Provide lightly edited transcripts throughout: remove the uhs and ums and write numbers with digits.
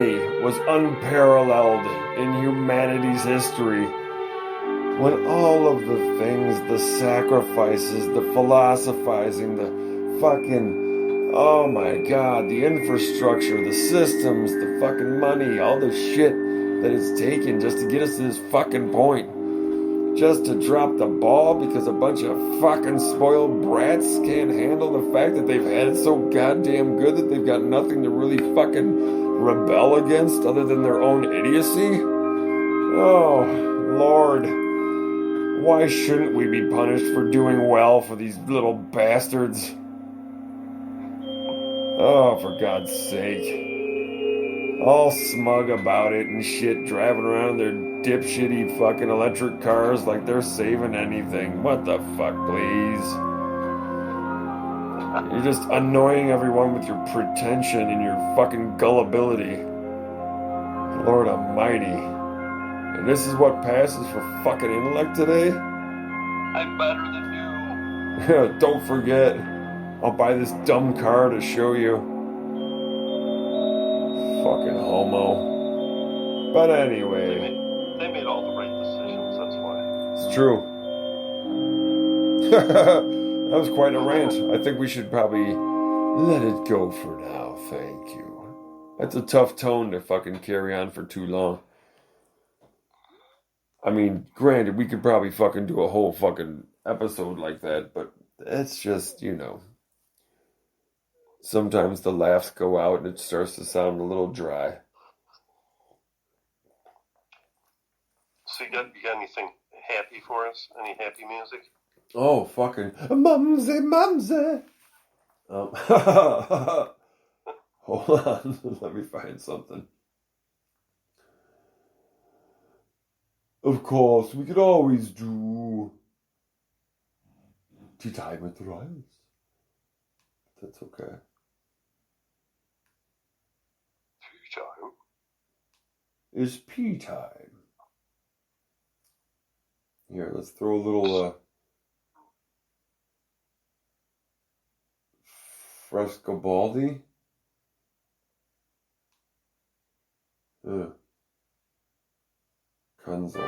was unparalleled in humanity's history. When all of the things, the sacrifices, the philosophizing, the fucking, oh my god, the infrastructure, the systems, the fucking money, all the shit that it's taken just to get us to this fucking point. Just to drop the ball because a bunch of fucking spoiled brats can't handle the fact that they've had it so goddamn good that they've got nothing to really fucking rebel against other than their own idiocy? Oh, Lord. Why shouldn't we be punished for doing well for these little bastards? Oh, for God's sake. All smug about it and shit, driving around their dipshitty fucking electric cars like they're saving anything. What the fuck, please? You're just annoying everyone with your pretension and your fucking gullibility. Lord Almighty. And this is what passes for fucking intellect today? I'm better than you. Don't forget, I'll buy this dumb car to show you. Fucking homo. But anyway. They made all the right decisions, that's why. It's true. That was quite a rant. I think we should probably let it go for now, thank you. That's a tough tone to fucking carry on for too long. I mean, granted, we could probably fucking do a whole fucking episode like that, but it's just, you know. Sometimes the laughs go out and it starts to sound a little dry. So you got anything happy for us? Any happy music? Oh, fucking Mumsy, Mumsy. Hold on, let me find something. Of course, we could always do Tea Time with Rice. That's okay. Tea time? It's pea time. Here, let's throw a little Frescobaldi. Kansan.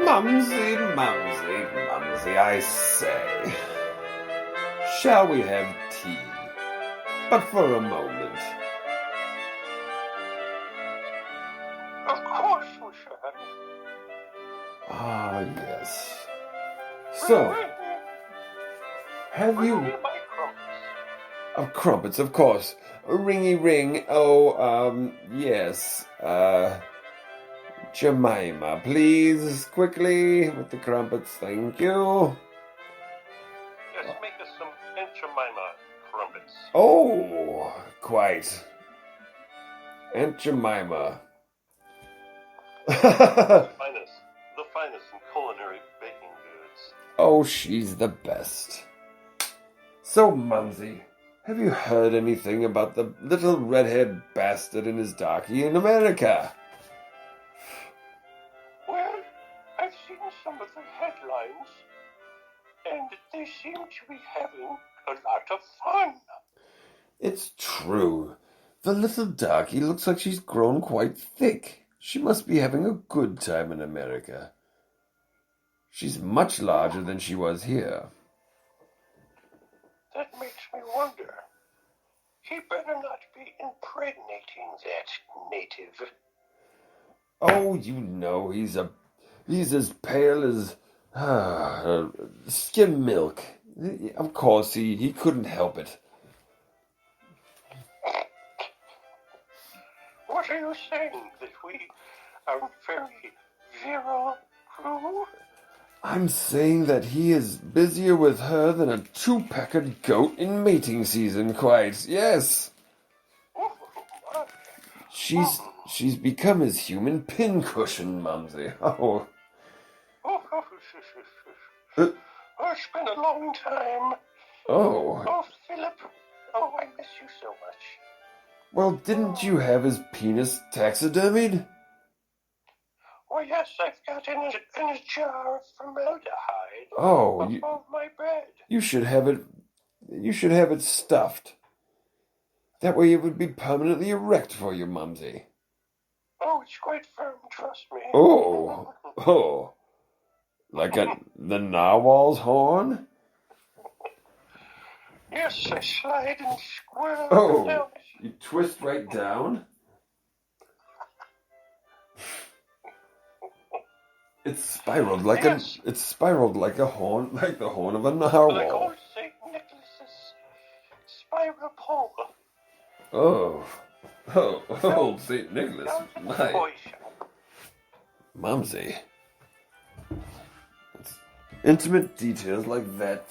Mumsy, Mumsy, Mumsy, I say. Shall we have tea? But for a moment. Of course we shall. Ah, yes. So, have you... Of crumpets, of course. Ringy ring. Oh, yes. Jemima, please, quickly, with the crumpets, thank you. Yes, make us some Aunt Jemima crumpets. Oh, quite. Aunt Jemima. The finest in culinary baking goods. Oh, she's the best. So, Mumsy, have you heard anything about the little red-haired bastard and his darky in America? Well, I've seen some of the headlines, and they seem to be having a lot of fun. It's true. The little darky looks like she's grown quite thick. She must be having a good time in America. She's much larger than she was here. That makes me wonder. He better not be impregnating that native. Oh, you know, he's as pale as skim milk. Of course, he couldn't help it. What are you saying? That we are very virile crew? I'm saying that he is busier with her than a two-peckered goat in mating season, quite. Yes. She's become his human pincushion, Mumsy. Oh. It's been a long time. Oh. Oh, Philip. Oh, I miss you so much. Well, didn't you have his penis taxidermied? Oh, yes, I've got in a jar of formaldehyde Oh, above my bed. you should have it. You should have it stuffed. That way it would be permanently erect for you, Mumsy. Oh, it's quite firm, trust me. Oh. Like the narwhal's horn? Yes, I slide and squirrel Oh, down. you twist right down? It's spiraled like Yes. it's spiraled like a horn, like the horn of a narwhal. Like old St. Nicholas's spiral pole. Oh, St. Nicholas. Down to the My toy shop. Mumsy. It's intimate details like that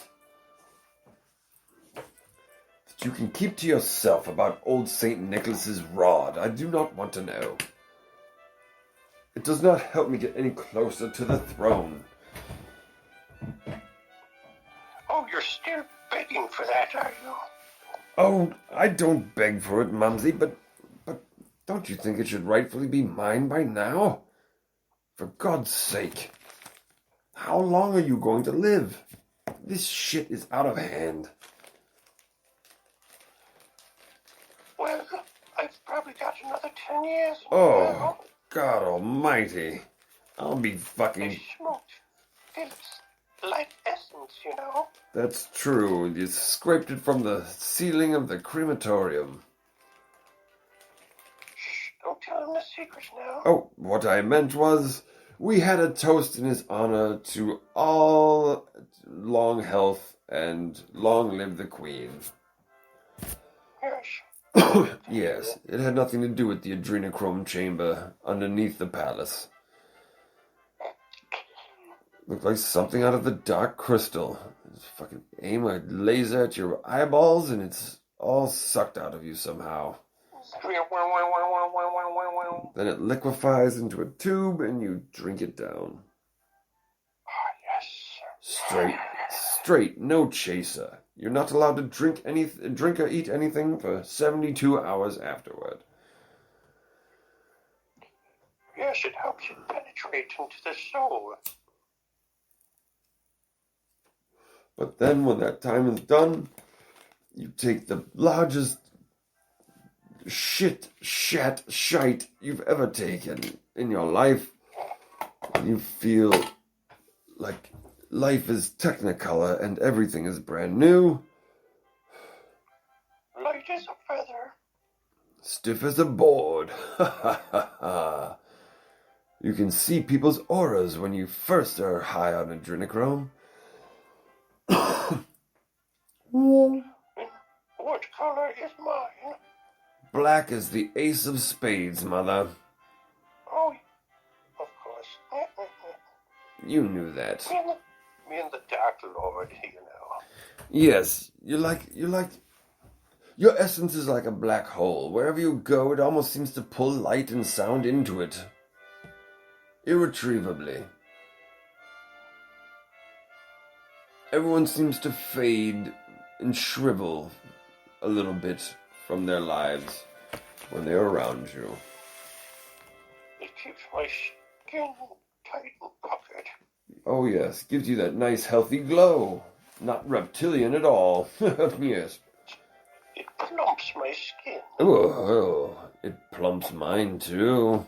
you can keep to yourself about old St. Nicholas's rod. I do not want to know. It does not help me get any closer to the throne. Oh, you're still begging for that, are you? Oh, I don't beg for it, Mumsy, but don't you think it should rightfully be mine by now? For God's sake. How long are you going to live? This shit is out of hand. Well, I've probably got another 10 years. Oh, God almighty. I'll be I fucking... smoked Phillips light essence, you know. That's true. You scraped it from the ceiling of the crematorium. Shh, don't tell him the secret now. Oh, what I meant was, we had a toast in his honor to all long health and long live the Queen. Yes. Yes, it had nothing to do with the adrenochrome chamber underneath the palace. Looked like something out of the Dark Crystal. Just fucking aim a laser at your eyeballs and it's all sucked out of you somehow. Then it liquefies into a tube and you drink it down. Yes. Straight, no chaser. You're not allowed to drink or eat anything for 72 hours afterward. Yes, it helps it penetrate into the soul. But then when that time is done, you take the largest shite you've ever taken in your life, and you feel like life is Technicolor and everything is brand new. Light as a feather. Stiff as a board. You can see people's auras when you first are high on adrenochrome. What color is mine? Black as the ace of spades, Mother. Oh, of course. You knew that. Me and the Dark Lord, you know. Yes, your essence is like a black hole. Wherever you go, it almost seems to pull light and sound into it. Irretrievably. Everyone seems to fade and shrivel a little bit from their lives when they're around you. It keeps my skin tight and puckered. Oh yes, gives you that nice healthy glow. Not reptilian at all. Yes. It plumps my skin. Oh, it plumps mine too.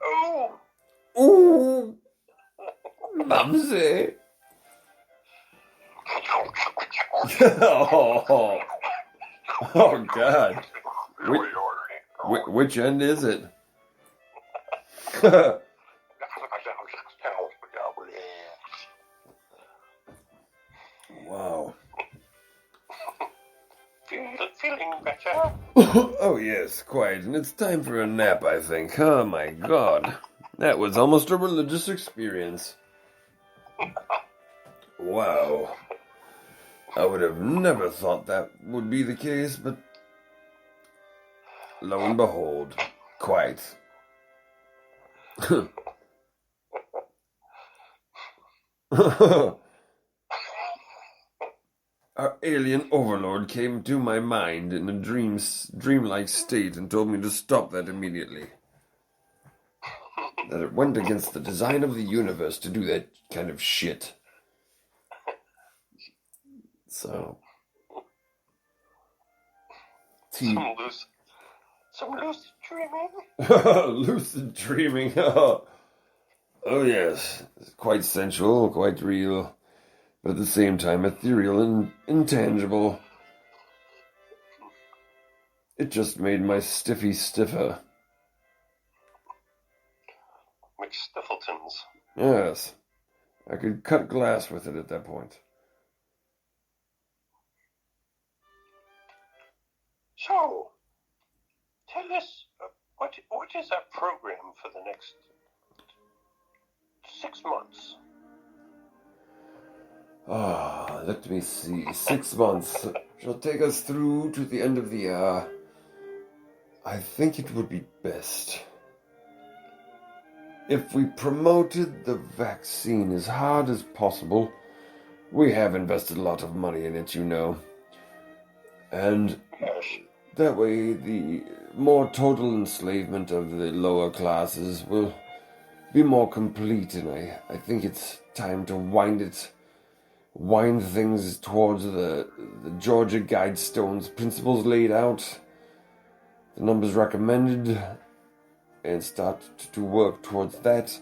Oh! Ooh! Mumsy! Oh, oh God. Which end is it? Wow. Feeling better? Oh yes, quite. And it's time for a nap, I think. Oh my God. That was almost a religious experience. Wow. I would have never thought that would be the case, but lo and behold, quite. our alien overlord came to my mind in a dreamlike state and told me to stop that immediately. That it went against the design of the universe to do that kind of shit. So... Some lucid dreaming? Lucid dreaming. Oh yes. Quite sensual, quite real, but at the same time ethereal and intangible. It just made my stiffy stiffer. McStiffletons. Yes. I could cut glass with it at that point. So, tell us, what is our program for the next 6 months? Let me see. 6 months shall take us through to the end of the year. I think it would be best if we promoted the vaccine as hard as possible. We have invested a lot of money in it, you know. And Yes. that way the more total enslavement of the lower classes will be more complete, and I think it's time to wind things towards the Georgia Guidestones principles laid out, the numbers recommended, and start to work towards that.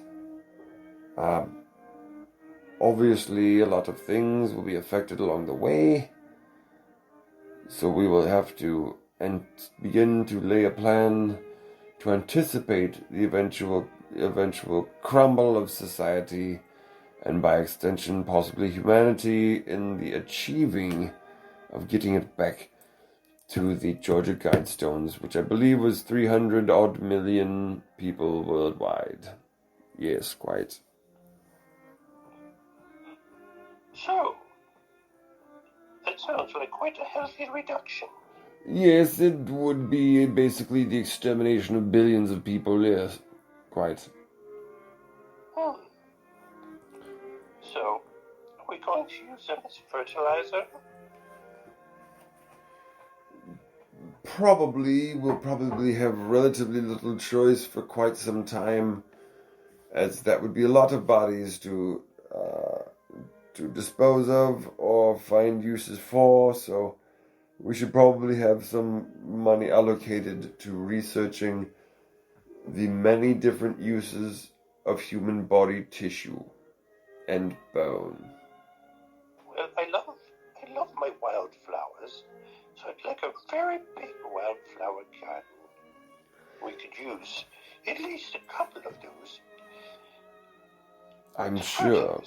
Obviously, a lot of things will be affected along the way, so we will have to begin to lay a plan to anticipate the eventual crumble of society, and by extension possibly humanity, in the achieving of getting it back to the Georgia Guidestones, which I believe was 300 odd million people worldwide. Yes, quite. So, that sounds like quite a healthy reduction. Yes, it would be basically the extermination of billions of people, yes, quite. So, are we going to use them as fertilizer? We'll probably have relatively little choice for quite some time, as that would be a lot of bodies to dispose of or find uses for, so we should probably have some money allocated to researching the many different uses of human body tissue and bone. Well, I love my wildflowers, so I'd like a very big wildflower garden. We could use at least a couple of those. I'm sure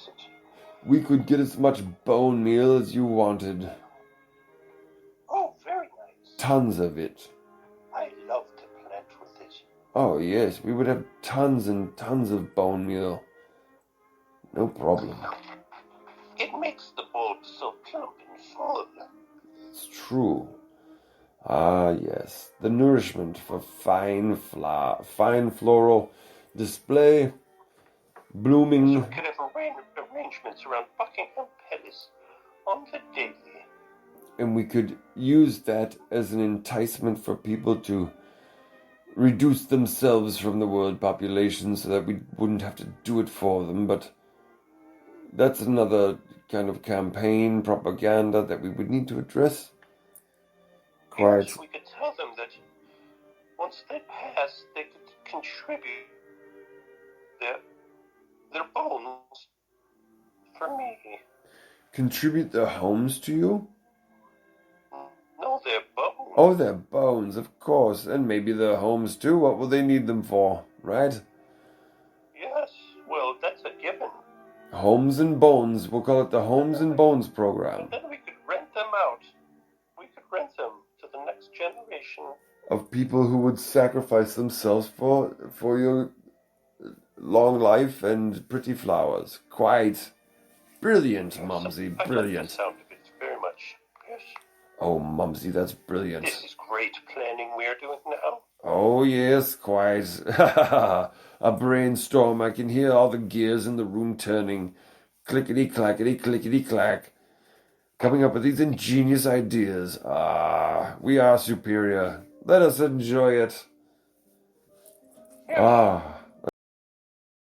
we could get as much bone meal as you wanted. Oh, very nice. Tons of it. I love to plant with it. Oh yes, we would have tons and tons of bone meal. No problem. It makes the bulb so plump and full. It's true. Ah yes, the nourishment for fine floral display, blooming. So we could have arrangements around Buckingham Palace on the daily. And we could use that as an enticement for people to reduce themselves from the world population so that we wouldn't have to do it for them, but that's another kind of campaign, propaganda that we would need to address. Quite. Yes, we could tell them that once they pass, they could contribute their bones for me. Contribute their homes to you? No, their bones. Oh, their bones, of course, and maybe their homes too. What will they need them for, right? Yes, well, that's a given. Homes and Bones. We'll call it the Homes and Bones program. And then we could rent them out. We could rent them to the next generation. Of people who would sacrifice themselves for your long life and pretty flowers. Quite brilliant, Mumsy, brilliant. I like the sound of it very much. Yes. Oh, Mumsy, that's brilliant. This is great planning we're doing now. Oh, yes, quite. A brainstorm. I can hear all the gears in the room turning. Clickety-clackety, clickety-clack. coming up with these ingenious ideas. We are superior. Let us enjoy it. Ah.